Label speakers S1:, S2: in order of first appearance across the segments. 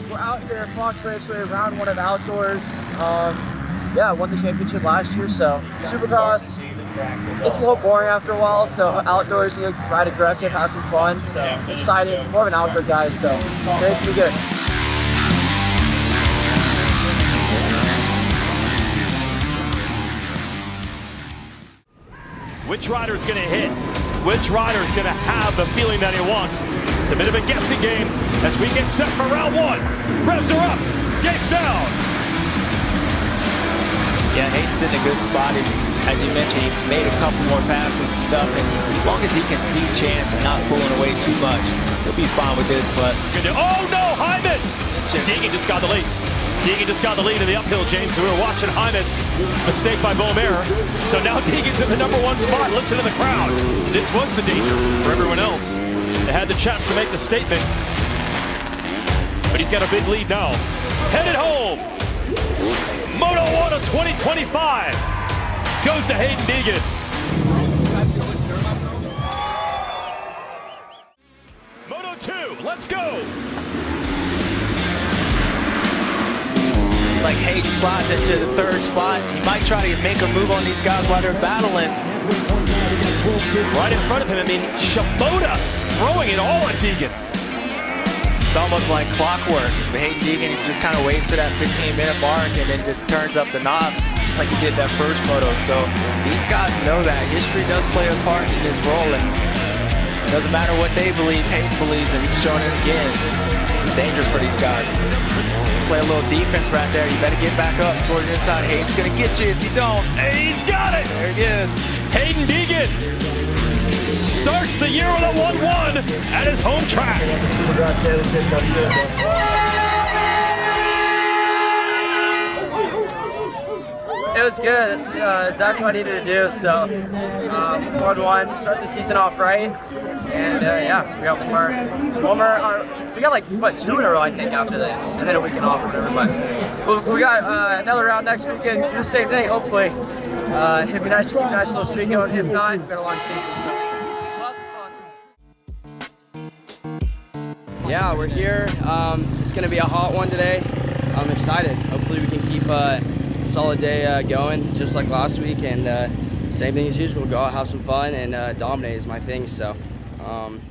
S1: We're out here at Fox Raceway, round 1 of outdoors. Yeah, won the championship last year, so Supercross, it's a little boring after a while, so outdoors, you know, ride aggressive, have some fun, so excited, more of an outdoor guy, so today's gonna be good.
S2: Which rider is going to hit? Which rider is going to have the feeling that he wants? A bit of a guessing game as we get set for round 1. Revs are up, gates down.
S3: Yeah, Hayden's in a good spot. As you mentioned, he made a couple more passes and stuff, and as long as he can see chance and not pulling away too much, he'll be fine with this. But
S2: oh no, Hymus! Deegan just got the lead. Deegan just got the lead in the uphill, James. We were watching Hymus. Mistake by Beaumere. So now Deegan's in the #1 spot. Listen to the crowd. This was the danger for everyone else. They had the chance to make the statement. But he's got a big lead now. Headed home. Moto 1 of 2025 goes to Haiden Deegan. Moto 2, let's go.
S3: like Haiden slides into the 3rd spot. He might try to make a move on these guys while they're battling.
S2: Right in front of him, I mean, Shimoda throwing it all at Deegan.
S3: It's almost like clockwork. Haiden Deegan just kind of wasted that 15-minute mark and then just turns up the knobs, just like he did that first moto. So these guys know that history does play a part in this role, and it doesn't matter what they believe, Haiden believes, and he's showing it again. It's dangerous for these guys. Play a little defense right there. You better get back up towards the inside. Hayden's gonna get you if you don't.
S2: Hey, he's got it!
S3: There he is.
S2: Haiden Deegan starts the year with a 1-1 at his home track.
S1: It was good. It's exactly what I needed to do. So 1-1, start the season off right, and yeah, we got one more. We got like what 2 in a row I think after this, and then a weekend off or whatever. But we got another round next weekend. Do the same thing. Hopefully, it'd be nice to keep a nice little streak going. If not, we've got a long season. So lots of fun. Yeah, we're here. It's gonna be a hot one today. I'm excited. Hopefully, we can keep a solid day going, just like last week, and same thing as usual. Go out, have some fun, and dominate is my thing. So,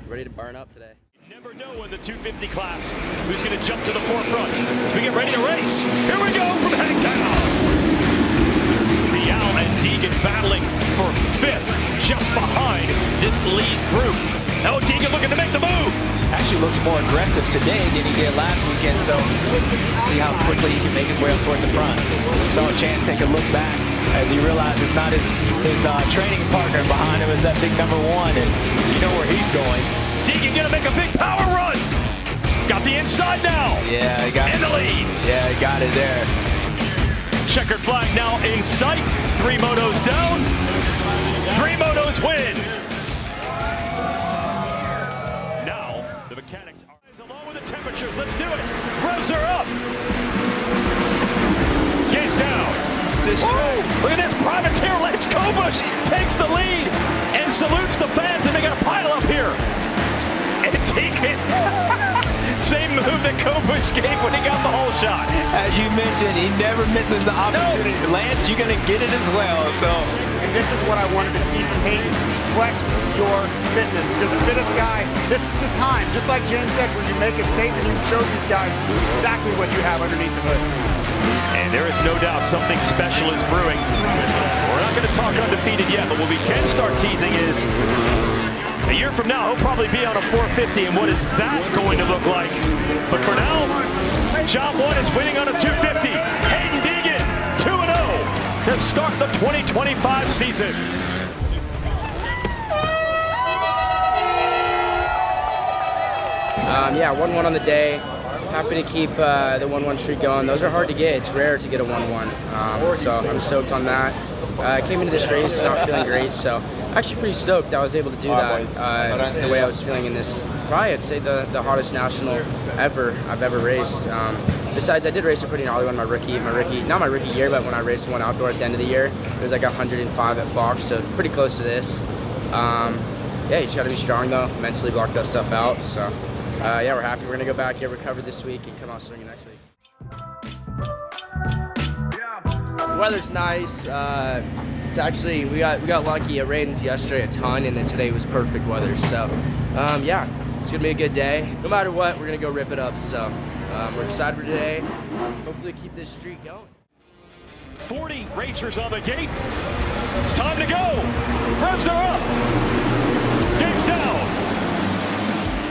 S1: ready to burn up today.
S2: You never know in the 250 class who's going to jump to the forefront as we get ready to race. Here we go from Hangtown. Rial and Deegan battling for 5th, just behind this lead group. Now Deegan looking to make the move.
S3: Actually looks more aggressive today than he did last weekend, so see how quickly he can make his way up towards the front. We saw a chance to take a look back as he realized it's not his training partner behind him is that big #1, and you know where he's going.
S2: Deegan gonna make a big power run. He's got the inside now.
S3: Yeah, he got
S2: in the lead.
S3: Yeah, he got it there.
S2: Checkered flag now in sight. 3 motos down. 3 motos win. Now the mechanics are along with the temperatures. Let's do it. Revs are up. Gates down. Whoa, look at this. Privateer Lance Kobush takes the lead and salutes the fans, and they got a pile up here. And Deegan, same move that Kobush gave when he got the whole shot.
S3: As you mentioned, he never misses the opportunity. No. Lance, you're going to get it as well. So,
S4: and this is what I wanted to see from Haiden. Flex your fitness. You're the fittest guy. This is the time, just like James said, where you make a statement and you show these guys exactly what you have underneath the hood.
S2: And there is no doubt something special is brewing. We're not going to talk undefeated yet, but what we can start teasing is a year from now, he'll probably be on a 450, and what is that going to look like? But for now, Job 1 is winning on a 250. Haiden Deegan, 2-0 to start the 2025 season.
S1: Yeah, 1-1 on the day. Happy to keep the 1-1 streak going. Those are hard to get. It's rare to get a 1-1. So I'm stoked on that. I came into this race not feeling great, so actually pretty stoked I was able to do that the way I was feeling in this, probably I'd say the hottest national I've ever raced. Besides, I did race a pretty gnarly one not my rookie year, but when I raced one outdoor at the end of the year, it was like 105 at Fox, so pretty close to this. Yeah, you just gotta be strong though, mentally block that stuff out, so yeah, we're happy. We're gonna go back, get recovered this week, and come out swinging next week. The weather's nice. It's actually we got lucky. It rained yesterday a ton, and then today was perfect weather. So yeah, it's gonna be a good day. No matter what, we're gonna go rip it up. So we're excited for today. Hopefully keep this streak going.
S2: 40 racers on the gate. It's time to go. Revs are up. Gates down.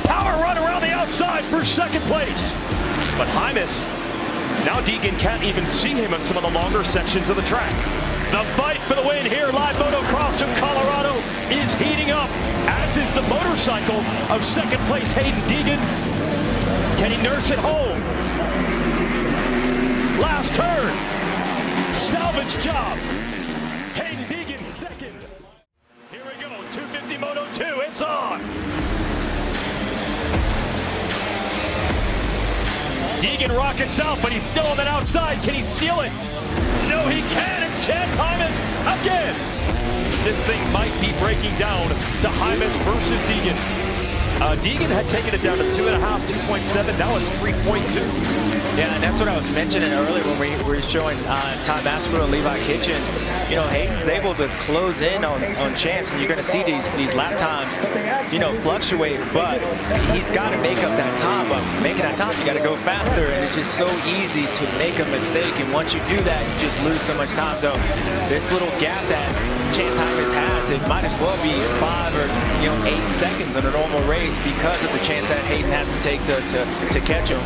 S2: Power run around the outside for second place. But Hymas, now Deegan can't even see him on some of the longer sections of the track. The fight for the win here, live motocross from Colorado, is heating up, as is the motorcycle of second place Haiden Deegan. Can he nurse it home? Last turn. Salvage job. Haiden Deegan second. Here we go, 250 Moto 2, it's on. Deegan rockets out, but he's still on that outside. Can he seal it? No, he can. It's Chance Hymas again. This thing might be breaking down to Hymas versus Deegan. Deegan had taken it down to 2.5, 2.7. Now it's 3.2.
S3: Yeah, and that's what I was mentioning earlier when we were showing Tom Asper and Levi Kitchens. You know, Hayden's able to close in on Chance, and you're going to see these lap times, you know, fluctuate. But he's got to make up that time. But making that time, you got to go faster, and it's just so easy to make a mistake. And once you do that, you just lose so much time. So this little gap that Chance Hymas has, it might as well be 5 or 8 seconds on a normal race because of the chance that Haiden has to take to catch him.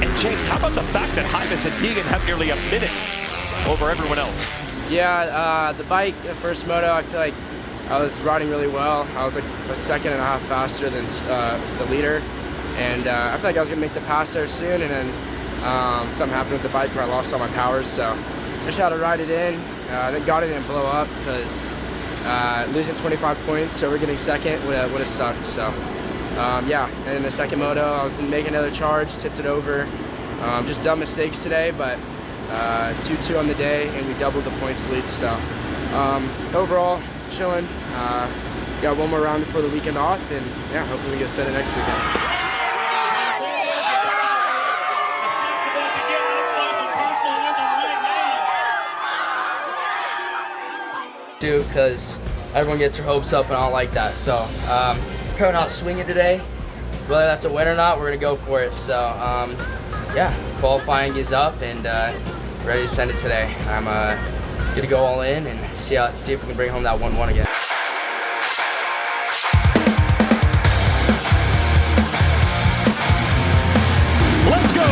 S2: And James, how about the fact that Hymas and Deegan have nearly a minute over everyone else?
S1: Yeah, the bike, first moto, I feel like I was riding really well. I was like a second and a half faster than the leader. And I feel like I was gonna make the pass there soon, and then something happened with the bike where I lost all my powers. So I just had to ride it in. Then got it and blow up because losing 25 points over getting second would have sucked. So yeah, and in the second moto, I was making another charge, tipped it over. Just dumb mistakes today, but 2-2 on the day, and we doubled the points lead. So overall, chilling. Got one more round before the weekend off, and yeah, hopefully we get set it next weekend. Because everyone gets their hopes up, and I don't like that. So coming out swinging today, whether that's a win or not, we're gonna go for it. So yeah, qualifying is up, and ready to send it today. I'm gonna go all in and see if we can bring home that 1-1 again.
S2: Let's go.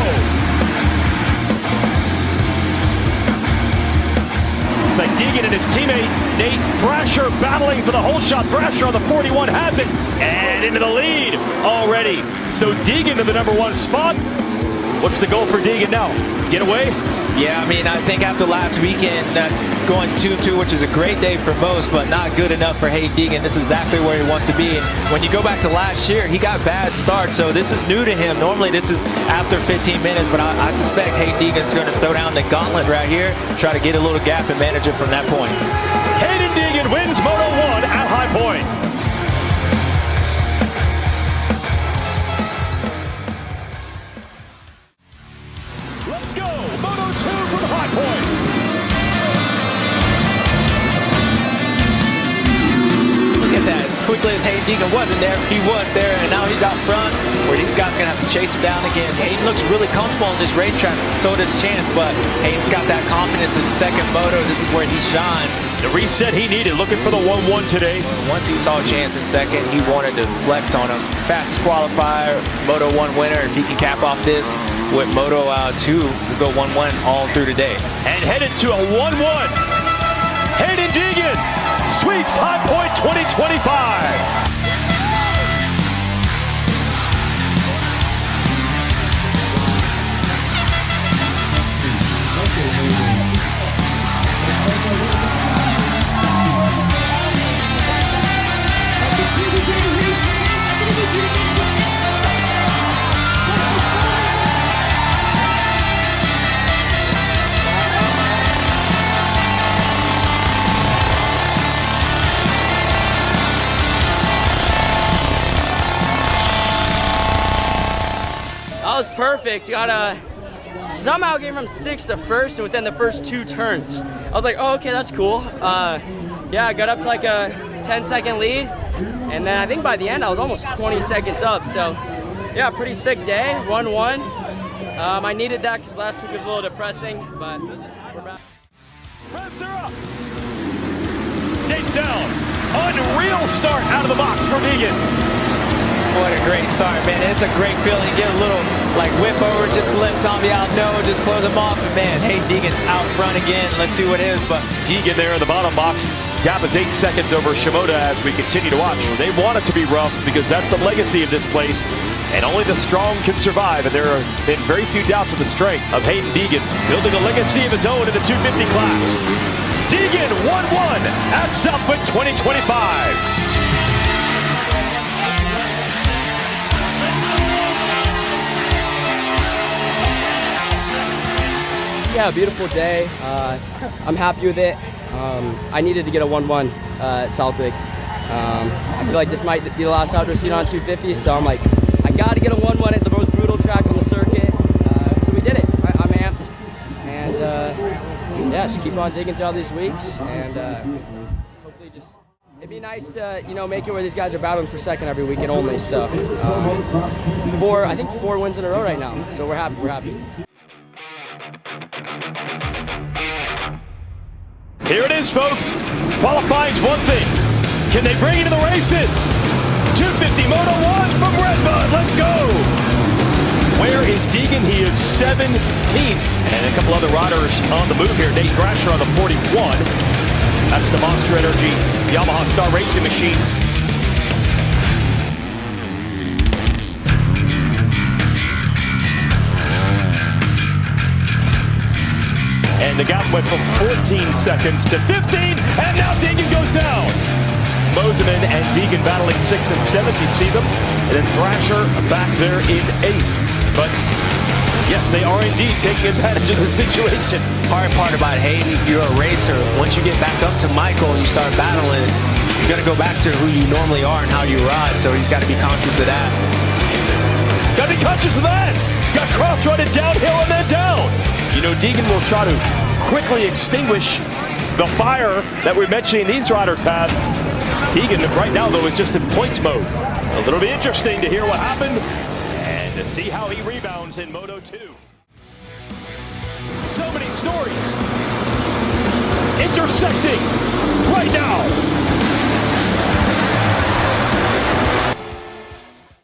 S2: It's like Deegan and his teammate Nate Thrasher battling for the whole shot. Thrasher on the 41 has it, and into the lead already. So Deegan to the #1 spot. What's the goal for Deegan now? Get away?
S3: Yeah, I mean, I think after last weekend, going 2-2, which is a great day for most, but not good enough for Haiden Deegan. This is exactly where he wants to be. And when you go back to last year, he got bad starts, so this is new to him. Normally, this is after 15 minutes, but I suspect Haiden Deegan's going to throw down the gauntlet right here, try to get a little gap and manage it from that point.
S2: Haiden Deegan wins Moto 1 at High Point. Let's go, Moto 2 from High Point.
S3: Look at that, as quickly as Haiden Deegan wasn't there, he was there, and now he's out front, where these guys are gonna have to chase him down again. Haiden looks really comfortable on this racetrack, so does Chance, but Hayden's got that confidence in second moto. This is where he shines.
S2: The reset he needed, looking for the 1-1 today.
S3: Once he saw Chance in second, he wanted to flex on him. Fastest qualifier, Moto 1 winner. If he can cap off this with Moto 2, we'll go 1-1 all through today.
S2: And headed to a 1-1. Haiden Deegan sweeps High Point 2025.
S1: That was perfect. Got somehow gave him 6th to first, and within the first 2 turns. I was like, oh, okay, that's cool. Yeah, I got up to like a 10-second lead, and then I think by the end I was almost 20 seconds up. So yeah, pretty sick day, 1-1. I needed that because last week was a little depressing, but we're back.
S2: Revs are up. Gates down. Unreal start out of the box for Deegan.
S3: What a great start, man. It's a great feeling. Get a little like whip over, just to let Tommy out know, just close him off. And man, Haiden Deegan out front again. Let's see what it is. But
S2: Deegan there in the bottom box. Gap is 8 seconds over Shimoda as we continue to watch. They want it to be rough because that's the legacy of this place. And only the strong can survive. And there have been very few doubts of the strength of Haiden Deegan, building a legacy of his own in the 250 class. Deegan 1-1 at Southwick 2025.
S1: Yeah, beautiful day. I'm happy with it. I needed to get a 1-1 at Southwick. I feel like this might be the last outdoor season on 250, so I'm like, I got to get a 1-1 at the most brutal track on the circuit. So we did it. I'm amped, and yeah, just keep on digging throughout these weeks, and hopefully just it'd be nice to make it where these guys are battling for second every weekend only. So I think 4 wins in a row right now. So we're happy. We're happy.
S2: Here it is, folks. Qualifying's one thing. Can they bring it to the races? 250 Moto 1 from Redbud. Let's go. Where is Deegan? He is 17th. And a couple other riders on the move here. Nate Thrasher on the 41. That's the Monster Energy Yamaha Star Racing machine. And the gap went from 14 seconds to 15, and now Deegan goes down. Moseman and Deegan battling 6th and 7th, you see them. And then Thrasher back there in 8th. But yes, they are indeed taking advantage of the situation.
S3: hard part about Haiden, you're a racer. Once you get back up to Michael and you start battling, you're going to go back to who you normally are and how you ride. So he's got to be conscious of that.
S2: Got to be conscious of that. Got cross-running downhill and then down. You know, Deegan will try to quickly extinguish the fire that we're mentioning these riders have. Deegan right now, though, is just in points mode. It'll be interesting to hear what happened and to see how he rebounds in Moto 2. So many stories intersecting right now.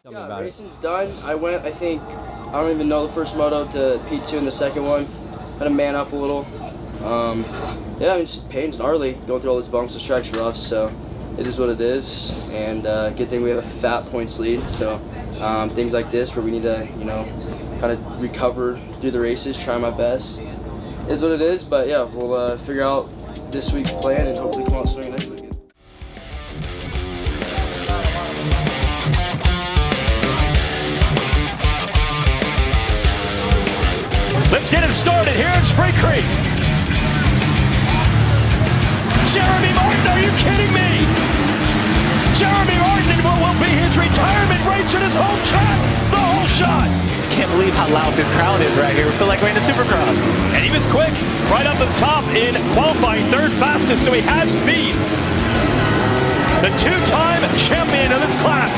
S1: Yeah, racing's done. I went, I think, I don't even know the first moto to P2 in the second one. Had to man up a little. Yeah, I mean, just pain's gnarly going through all these bumps. The track's rough, so it is what it is. And good thing we have a fat points lead. So things like this where we need to, you know, kind of recover through the races, try my best. Is what it is. But yeah, we'll figure out this week's plan and hopefully come out swinging next weekend.
S2: Let's get him started here in Spring Creek. Jeremy Martin, are you kidding me? Jeremy Martin in what will be his retirement race at his home track, the whole shot.
S3: Can't believe how loud this crowd is right here. We feel like we're in the Supercross.
S2: And he was quick, right up the top in qualifying, third fastest, so he has speed. The two-time champion of this class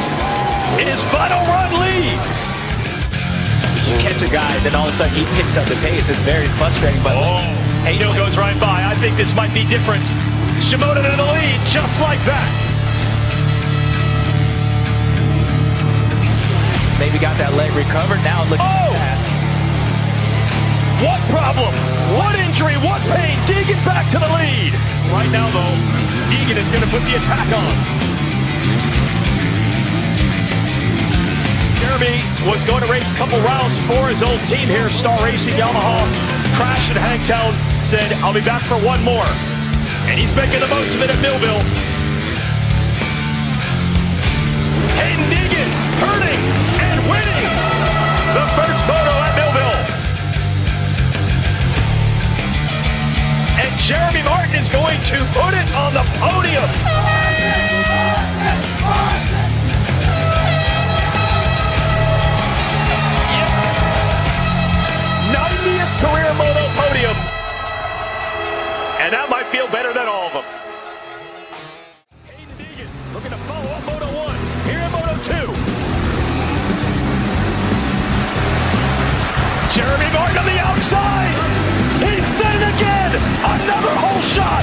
S2: in his final run leads.
S3: You catch a guy, then all of a sudden he picks up the pace. It's very frustrating, but
S2: Hill goes right by. I think this might be different. Shimoda to the lead, just like that.
S3: Maybe got that leg recovered. Now looking fast.
S2: What problem? What injury? What pain? Deegan back to the lead. Right now, though, Deegan is going to put the attack on. Jeremy was going to race a couple rounds for his old team here, Star Racing Yamaha. Crashed at Hangtown, said, I'll be back for one more. And he's making the most of it at Millville. Haiden Deegan hurting and winning the first moto at Millville. And Jeremy Martin is going to put it on the podium. Jeremy Martin on the outside. He's done it again. Another hole shot.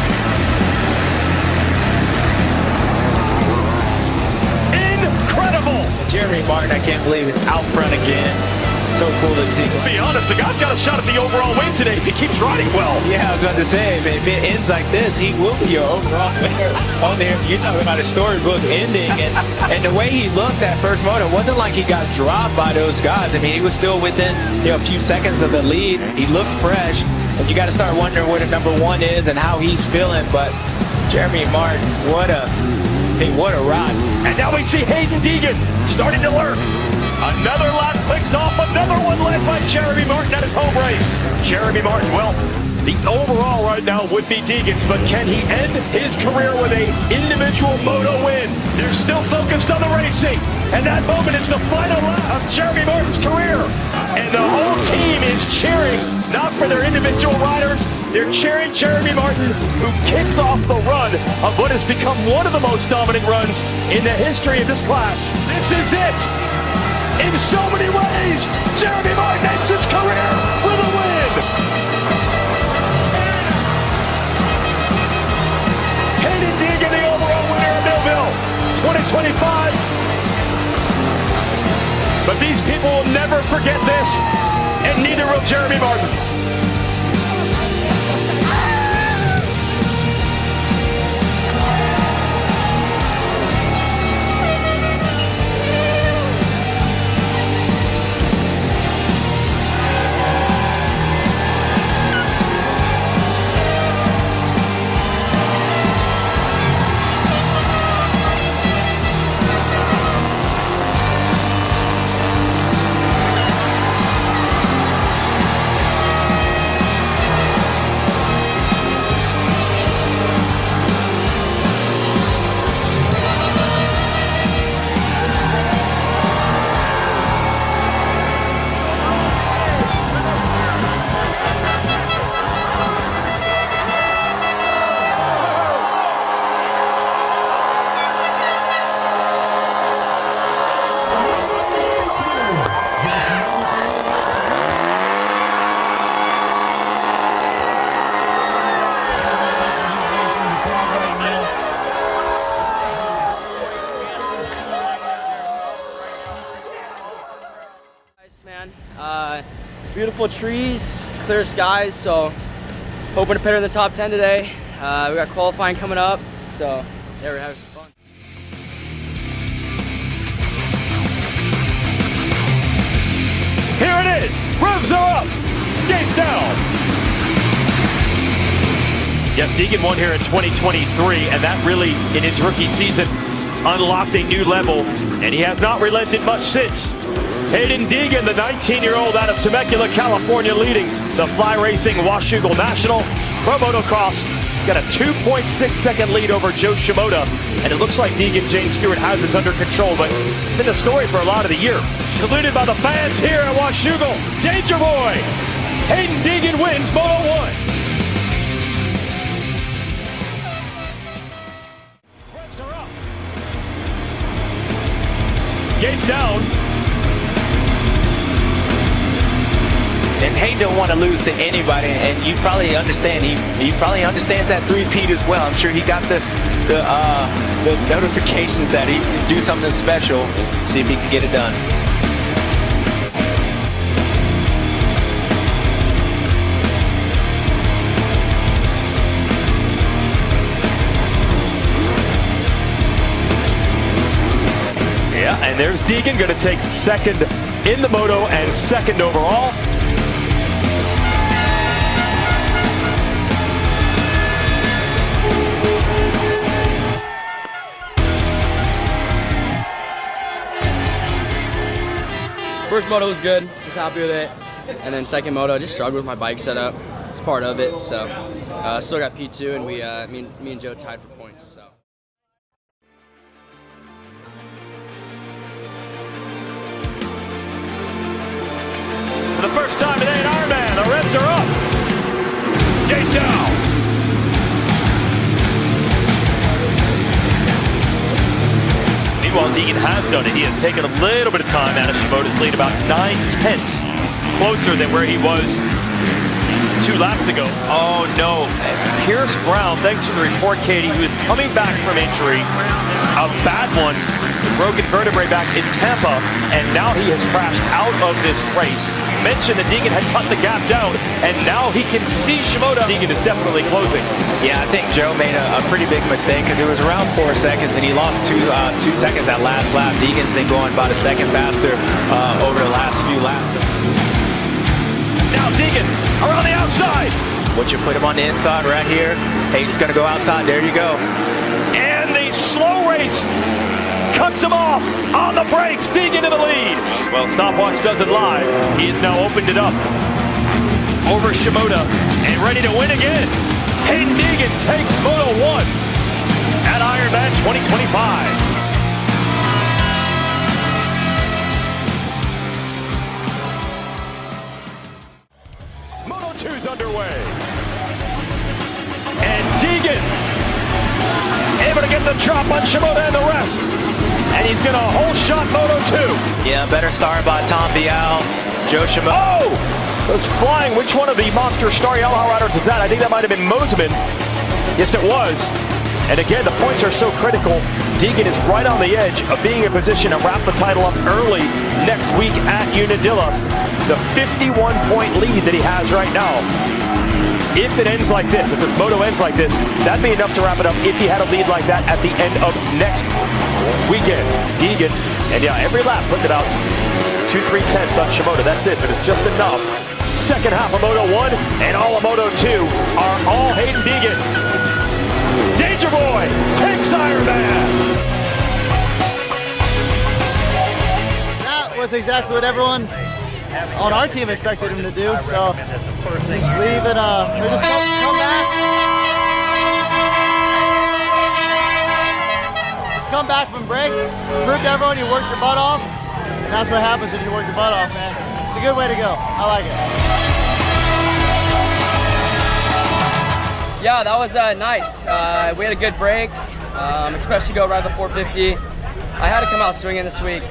S2: Incredible.
S3: Jeremy Martin, I can't believe it's out front again. So cool to see.
S2: To be honest, the guy's got a shot at the overall win today if he keeps riding well.
S3: Yeah, I was about to say, if it ends like this, he will be your overall winner. On there, you're talking about a storybook ending, and the way he looked that first moto, it wasn't like he got dropped by those guys. I mean, he was still within a few seconds of the lead. He looked fresh, and you got to start wondering where the number one is and how he's feeling. But Jeremy Martin, what a ride!
S2: And now we see Haiden Deegan starting to lurk. Another lap clicks off, another one led by Jeremy Martin at his home race. Jeremy Martin, well, the overall right now would be Deegan's, but can he end his career with an individual moto win? They're still focused on the racing, and that moment is the final lap of Jeremy Martin's career. And the whole team is cheering, not for their individual riders, they're cheering Jeremy Martin, who kicked off the run of what has become one of the most dominant runs in the history of this class. This is it! In so many ways, Jeremy Martin ends his career with a win! Haiden Deegan, the overall winner of Millville 2025. But these people will never forget this, and neither will Jeremy Martin.
S1: Man, beautiful trees, clear skies, so hoping to put her in the top 10 today. We got qualifying coming up, so yeah, we're having some fun.
S2: Here it is, revs are up, gates down. Yes, Deegan won here in 2023, and that really, in his rookie season, unlocked a new level, and he has not relented much since. Haiden Deegan, the 19-year-old out of Temecula, California, leading the Fly Racing Washougal National. Pro Motocross got a 2.6-second lead over Joe Shimoda, and it looks like Deegan James Stewart has this under control, but it's been a story for a lot of the year. Saluted by the fans here at Washougal. Danger Boy! Haiden Deegan wins Moto 1. Revs are up. Gates down.
S3: And Haiden don't want to lose to anybody, and you probably understand. He probably understands that three-peat as well. I'm sure he got the notifications that he can do something special. See if he can get it done.
S2: Yeah, and there's Deegan, going to take second in the moto and second overall.
S1: First moto was good, just happy with it. And then second moto, I just struggled with my bike setup. It's part of it, so. Still got P2, and me and Joe tied for points, so.
S2: For the first time today in Ironman, the revs are up. Gates down. Meanwhile, Deegan has done it. He has taken a little bit of time out of Shimoda's lead, about 9/10 closer than where he was 2 laps ago. Oh no, Pierce Brown, thanks for the report, Katie, who is coming back from injury, a bad one, broken vertebrae back in Tampa, and now he has crashed out of this race. Mentioned that Deegan had cut the gap down, and now he can see Shimoda. Deegan is definitely closing.
S3: Yeah, I think Joe made a pretty big mistake because it was around 4 seconds, and he lost 2 seconds that last lap. Deegan's been going about a second faster over the last few laps.
S2: Now Deegan around the outside.
S3: Once you put him on the inside right here, Hayden's going to go outside. There you go.
S2: And the slow race cuts him off on the brakes. Deegan to the lead. Well, stopwatch doesn't lie. He has now opened it up over Shimoda and ready to win again. Haiden Deegan takes Moto 1 at Ironman 2025. Moto 2's underway. And Deegan able to get the drop on Shimoda and the rest. And he's going to whole shot Moto 2.
S3: Yeah, better start by Tom Vial, Joe Shimoda.
S2: Oh! Was flying. Which one of the Monster Star Yamaha riders was that? I think that might have been Moseman. Yes, it was. And again, the points are so critical. Deegan is right on the edge of being in position to wrap the title up early next week at Unadilla. The 51-point lead that he has right now. If it ends like this, if this moto ends like this, that'd be enough to wrap it up if he had a lead like that at the end of next weekend. Deegan, and yeah, every lap putting about 2-3 tenths on Shimoda. That's it, but it's just enough. Second half of Moto 1 and all of Moto 2 are all Haiden Deegan. Danger Boy takes Ironman.
S5: That was exactly what everyone on our team expected him to do. So just leave it. Just come back. Just come back from break. Prove to everyone you worked your butt off, and that's what happens if you work your butt off, man. It's a good way to go. I like it.
S1: Yeah, that was nice. We had a good break, especially go right at the 450. I had to come out swinging this week.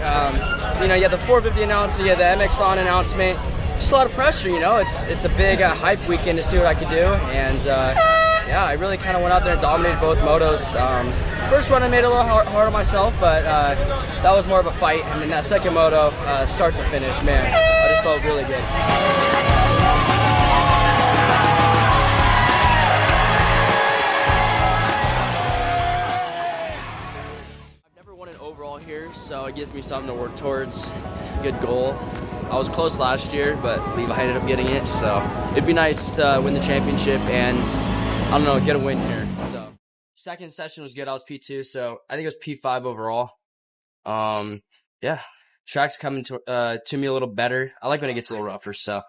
S1: You know, you had the 450 announcement, you had the MX on announcement. Just a lot of pressure, you know. It's a big hype weekend to see what I could do, and yeah, I really kind of went out there and dominated both motos. First run I made it a little hard on myself, but that was more of a fight. And then that second moto, start to finish, man, I just felt really good. Here, so it gives me something to work towards. Good goal. I was close last year, but I ended up getting it, so it'd be nice to win the championship and, I don't know, get a win here. So second session was good. I was P2, so I think it was P5 overall. Yeah, track's coming to me a little better. I like when it gets a little rougher, so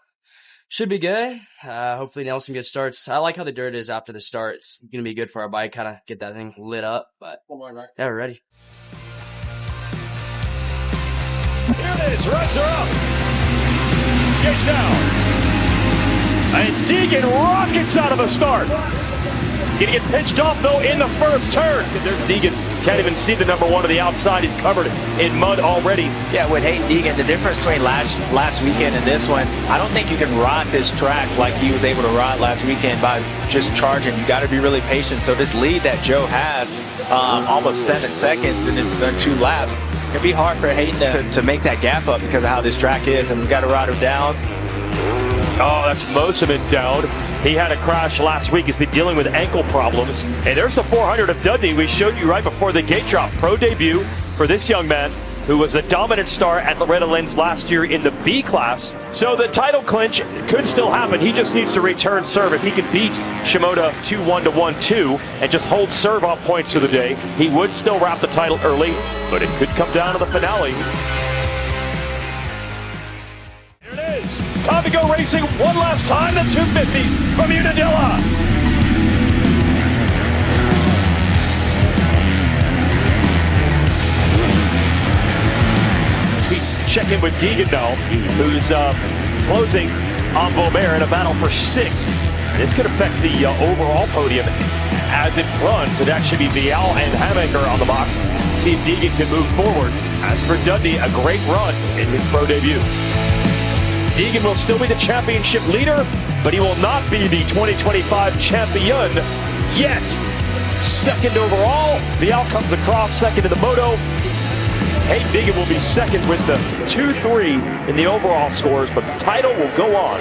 S1: should be good. Hopefully nail some good starts. I like how the dirt is after the start. It's gonna be good for our bike, kind of get that thing lit up, but yeah, we're ready.
S2: Here it is, runs her up. Gauge down. And Deegan rockets out of a start. He's going to get pitched off, though, in the first turn. There's Deegan. Can't even see the number one on the outside. He's covered in mud already.
S3: Yeah, with Haiden Deegan, the difference between last weekend and this one, I don't think you can ride this track like he was able to ride last weekend by just charging. You got to be really patient. So this lead that Joe has, almost 7 seconds, and it's done 2 laps. It'd be hard for Haiden to make that gap up because of how this track is, and we've got to ride him down.
S2: Oh, that's most of it down. He had a crash last week. He's been dealing with ankle problems. And there's the 400 of Dudley we showed you right before the gate drop. Pro debut for this young man who was a dominant star at Loretta Lynn's last year in the B class. So the title clinch could still happen. He just needs to return serve. If he can beat Shimoda 2-1 to 1-2 and just hold serve off points for the day, he would still wrap the title early, but it could come down to the finale. Here it is. Time to go racing one last time. The 250s from Unadilla. Check in with Deegan now, who's closing on Beaumare in a battle for 6th. This could affect the overall podium as it runs. It'd actually be Vial and Hamaker on the box. See if Deegan can move forward. As for Dundee, a great run in his pro debut. Deegan will still be the championship leader, but he will not be the 2025 champion yet. Second overall, the outcomes across, second in the Moto. Haiden Deegan will be second with the 2-3 in the overall scores, but the title will go on.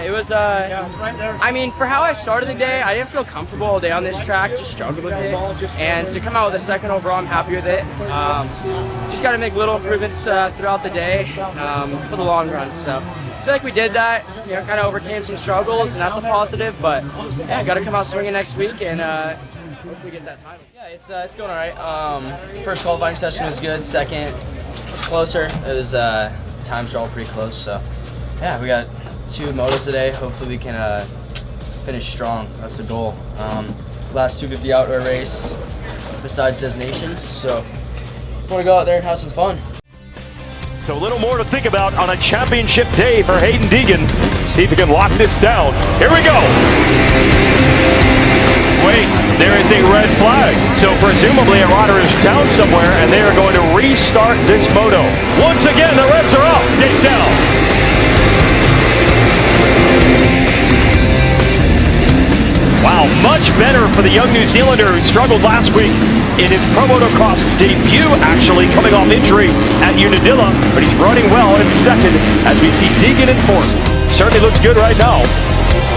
S1: It was, I mean, for how I started the day, I didn't feel comfortable all day on this track, just struggled with it. And to come out with a second overall, I'm happy with it. Just got to make little improvements throughout the day for the long run. So I feel like we did that, you know, kind of overcame some struggles, and that's a positive. But yeah, got to come out swinging next week and hopefully get that title. Yeah, it's going all right. First qualifying session was good. Second was closer. It was times are all pretty close. So yeah, we got 2 motos today. Hopefully we can finish strong. That's the goal. Last 250 outdoor race besides destinations. So I want to go out there and have some fun.
S2: So a little more to think about on a championship day for Haiden Deegan. See if he can lock this down. Here we go. Wait, there is a red flag. So presumably a rider is down somewhere and they are going to restart this moto. Once again, the reds are up. Dave's down. Wow, much better for the young New Zealander who struggled last week in his Pro Motocross debut, actually coming off injury at Unadilla, but he's running well in second as we see Deegan in fourth. Certainly looks good right now.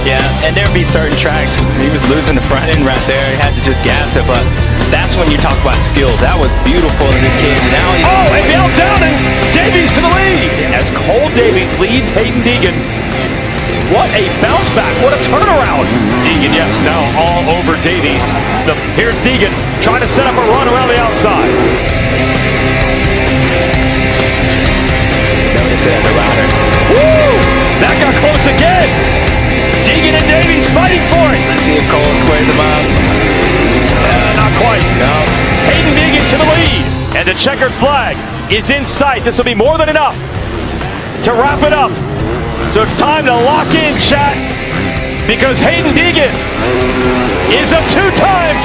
S3: Yeah, and there'd be certain tracks, he was losing the front end right there, he had to just gas it, but that's when you talk about skills. That was beautiful in this kid. Now he's
S2: and now down and Davies to the lead as Cole Davies leads Haiden Deegan. What a bounce back, what a turnaround. Deegan, yes, now all over Davies. Here's Deegan trying to set up a run around the outside.
S3: Notice it as a rider.
S2: Woo! That got close again. Deegan and Davies fighting for it.
S3: Let's see if Cole squares him up.
S2: Not quite.
S3: No.
S2: Haiden Deegan to the lead. And the checkered flag is in sight. This will be more than enough to wrap it up. So it's time to lock in, chat, because Haiden Deegan is a two-time